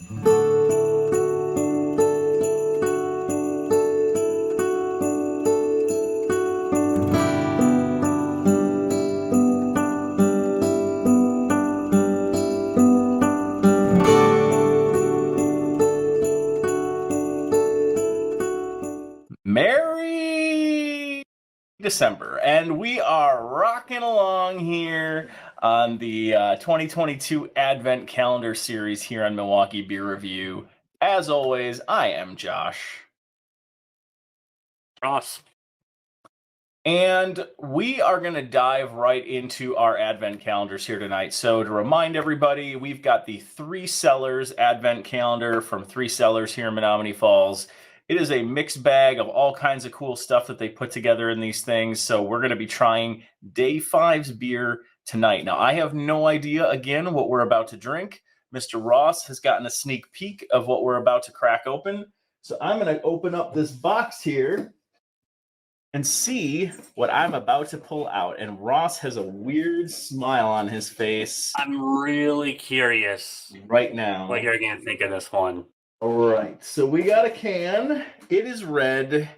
Merry December, and we are rocking along here on the 2022 Advent Calendar Series here on MKE Beer Review. As always, I am Josh. Ross. And we are going to dive right into our Advent calendars here tonight. So to remind everybody, we've got the Three Cellars Advent Calendar from Three Cellars here in Menominee Falls. It is a mixed bag of all kinds of cool stuff that they put together in these things. So we're going to be trying Day 5's beer tonight. Now, I have no idea, again, what we're about to drink. Mr. Ross has gotten a sneak peek of what we're about to crack open. So I'm going to open up this box here and see what I'm about to pull out. And Ross has a weird smile on his face. I'm really curious right now what you're going to think of this one. All right, so we got a can. It is red.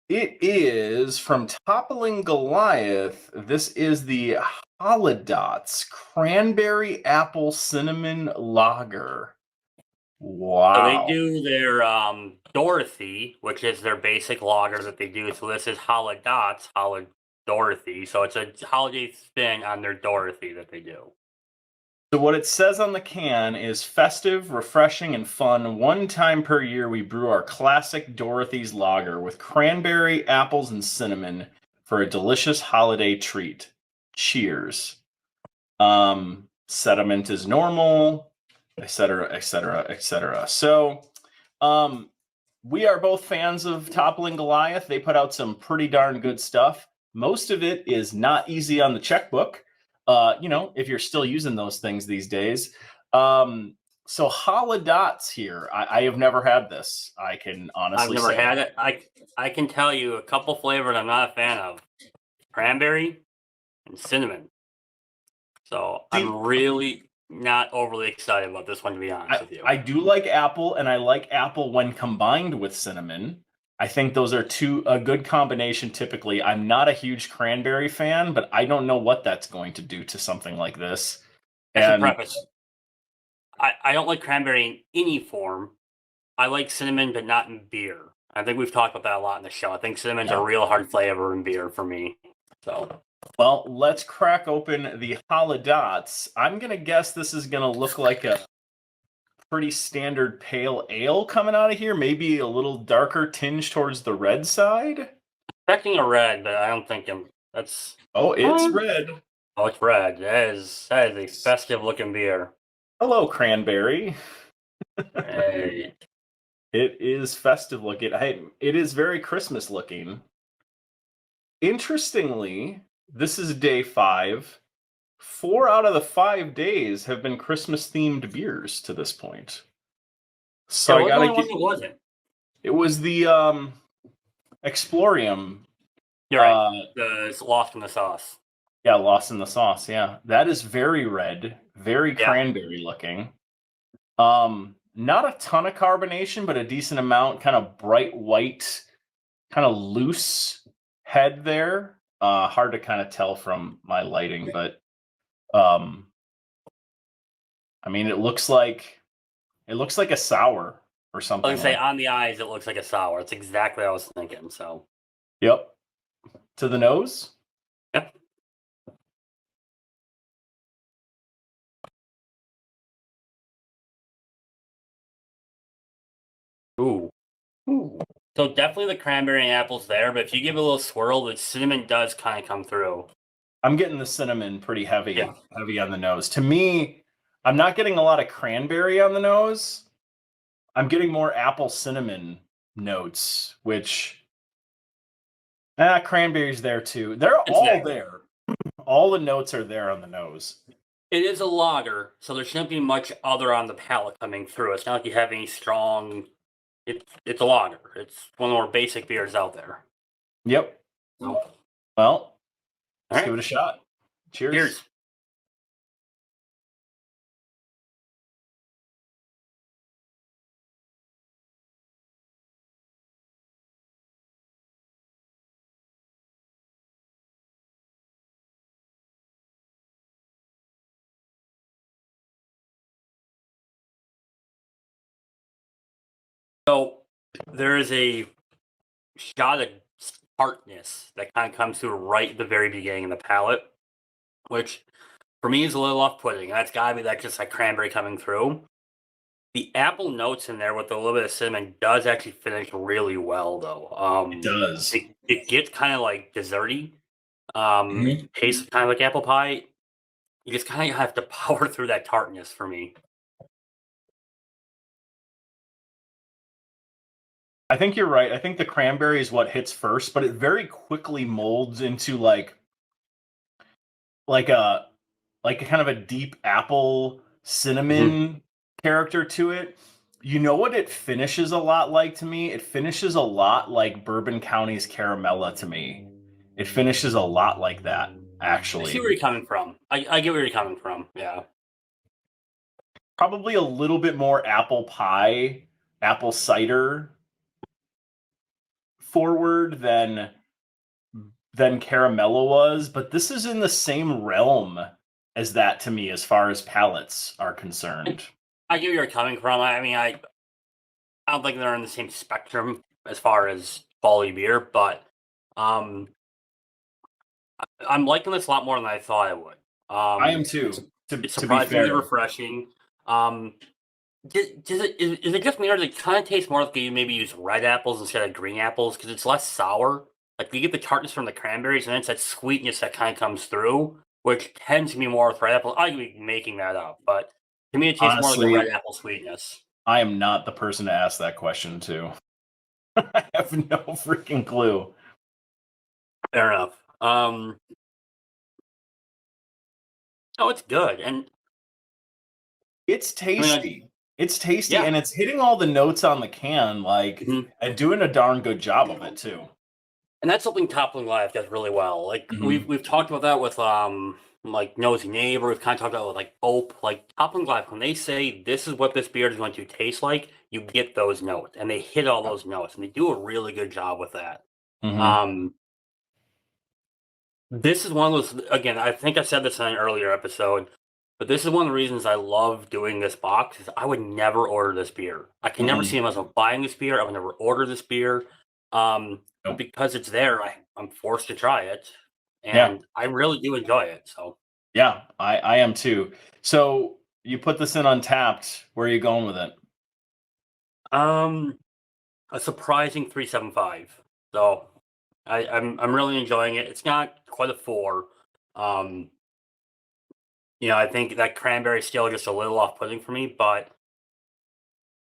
It is from Toppling Goliath. This is the Holidotz Cranberry Apple Cinnamon Lager. Wow. So they do their Dorothy, which is their basic lager that they do. So this is Holidotz, Dorothy. So it's a holiday spin on their Dorothy that they do. So what it says on the can is festive, refreshing, and fun. One time per year, we brew our classic Dorothy's Lager with cranberry, apples, and cinnamon for a delicious holiday treat. Cheers. Sediment is normal, etc., etc., etc. So, we are both fans of Toppling Goliath. They put out some pretty darn good stuff. Most of it is not easy on the checkbook. If you're still using those things these days. So Holidotz here. I have never had this. I can honestly say. I've never had it. I can tell you a couple flavors I'm not a fan of. Cranberry and cinnamon. So I'm really not overly excited about this one, to be honest with you. I do like apple, and I like apple when combined with cinnamon. I think those are a good combination typically. I'm not a huge cranberry fan, but I don't know what that's going to do to something like this. I should preface. I don't like cranberry in any form. I like cinnamon, but not in beer. I think we've talked about that a lot in the show. I think cinnamon's a real hard flavor in beer for me. So, well, let's crack open the Holidotz. I'm going to guess this is going to look like a pretty standard pale ale coming out of here, maybe a little darker tinge towards the red side. Expecting a red, but I don't think that's. Oh, it's red. Oh, it's red. That is a festive looking beer. Hello, cranberry. Hey. It is festive looking. It is very Christmas looking. Interestingly, this is day 5. 4 out of the 5 days have been Christmas-themed beers to this point. So I gotta get. What was it? It was the Explorium. You're right. The Lost in the Sauce. Yeah, Lost in the Sauce. Yeah, that is very red, very cranberry looking. Not a ton of carbonation, but a decent amount. Kind of bright white, kind of loose head there. Hard to kind of tell from my lighting, but. I mean, it looks like a sour or something. I was gonna say on the eyes, it looks like a sour. It's exactly what I was thinking. So, yep. To the nose. Yep. Ooh. So definitely the cranberry and apple's there, but if you give it a little swirl, the cinnamon does kind of come through. I'm getting the cinnamon pretty heavy on the nose. To me, I'm not getting a lot of cranberry on the nose. I'm getting more apple cinnamon notes, which cranberry's there too. They're all there. All the notes are there on the nose. It is a lager, so there shouldn't be much other on the palate coming through. It's not like you have any strong. It's a lager. It's one of the more basic beers out there. Yep. So, well, let's give it a shot. Cheers. So there is a shot of tartness that kind of comes through right at the very beginning of the palate, which for me is a little off-putting. That's got to be that just like cranberry coming through. The apple notes in there with a little bit of cinnamon does actually finish really well, though. It does. It gets kind of like desserty. Mhm. Tastes kind of like apple pie. You just kind of have to power through that tartness for me. I think you're right. I think the cranberry is what hits first, but it very quickly molds into like a kind of a deep apple cinnamon character to it. You know what it finishes a lot like to me? It finishes a lot like Bourbon County's Caramella to me. It finishes a lot like that, I see actually. where you're coming from. I get where you're coming from. Yeah. Probably a little bit more apple pie, apple cider forward than Caramella was, but this is in the same realm as that to me as far as palates are concerned. I get where you're coming from. I mean, I don't think they're on the same spectrum as far as quality beer, but um, I'm liking this a lot more than I thought I would. I am too. To It's be surprisingly fair, refreshing. Is it just me, or does it kind of taste more like you maybe use red apples instead of green apples because it's less sour? Like you get the tartness from the cranberries, and then it's that sweetness that kind of comes through, which tends to be more with red apples. I could be making that up, but to me, it tastes more like a honestly, red apple sweetness. I am not the person to ask that question to. I have no freaking clue. Fair enough. Oh, it's good, and It's tasty. It's tasty, yeah. and it's hitting all the notes on the can, like, Mhm. and doing a darn good job of it too. And that's something Toppling Goliath does really well. Like Mhm. we've talked about that with like Nosy Neighbor. We've kind of talked about it with like Ope. Like Toppling Goliath, when they say this is what this beer is going to taste like, you get those notes, and they hit all those notes, and they do a really good job with that. Mhm. Um, this is one of those. Again, I think I said this in an earlier episode, but this is one of the reasons I love doing this box. Is I would never order this beer. I can never Mm-mm. see myself buying this beer. I would never order this beer. But Nope. because it's there, I'm forced to try it, Yeah. and I really do enjoy it. So, Yeah, I am too. So you put this in Untappd. Where are you going with it? um, a surprising 3.75. So, I'm really enjoying it. It's not quite a 4. Um, I think that cranberry is still just a little off-putting for me, but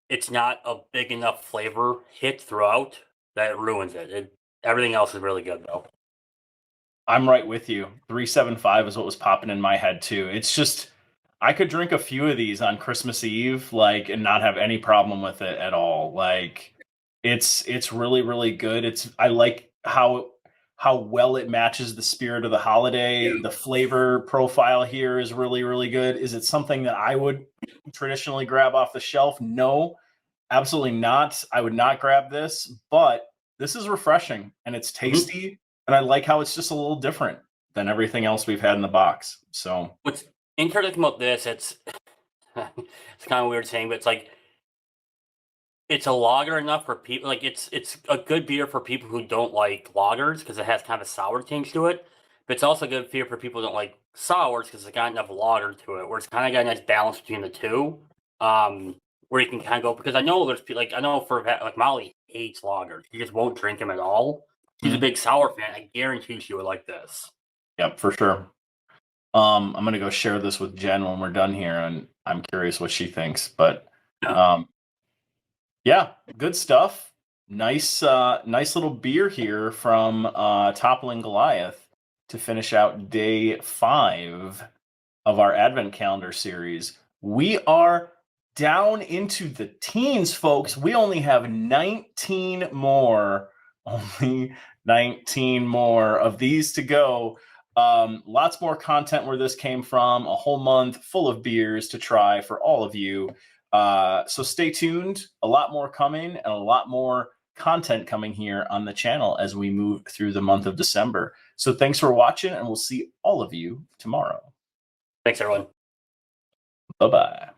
it's not a big enough flavor hit throughout that it ruins it. Everything else is really good though. I'm right with you. 375 is what was popping in my head too. It's just I could drink a few of these on Christmas Eve, like, and not have any problem with it at all. Like, it's really, really good. I like how well it matches the spirit of the holiday. Yeah. The flavor profile here is really, really good. Is it something that I would traditionally grab off the shelf? No, absolutely not. I would not grab this, but this is refreshing and it's Mhm. tasty. And I like how it's just a little different than everything else we've had in the box. So, What's interesting about this, it's it's kind of weird saying, but it's a lager enough for people. Like it's a good beer for people who don't like lagers because it has kind of a sour tinge to it. But it's also good beer for people who don't like sours because it's got enough lager to it, where it's kind of got a nice balance between the two. Um, where you can kind of go because I know there's like I know for like Molly hates lagers; she just won't drink them at all. She's a mhm. big sour fan. I guarantee she would like this. Yep, for sure. I'm gonna go share this with Jen when we're done here, and I'm curious what she thinks. But Yeah. um, yeah, good stuff. Nice little beer here from Toppling Goliath to finish out day 5 of our Advent calendar series. We are down into the teens, folks. We only have 19 more, only 19 more of these to go. Lots more content where this came from, a whole month full of beers to try for all of you. So stay tuned. A lot more coming and a lot more content coming here on the channel as we move through the month of December. So thanks for watching, and we'll see all of you tomorrow. Thanks, everyone. Bye-bye.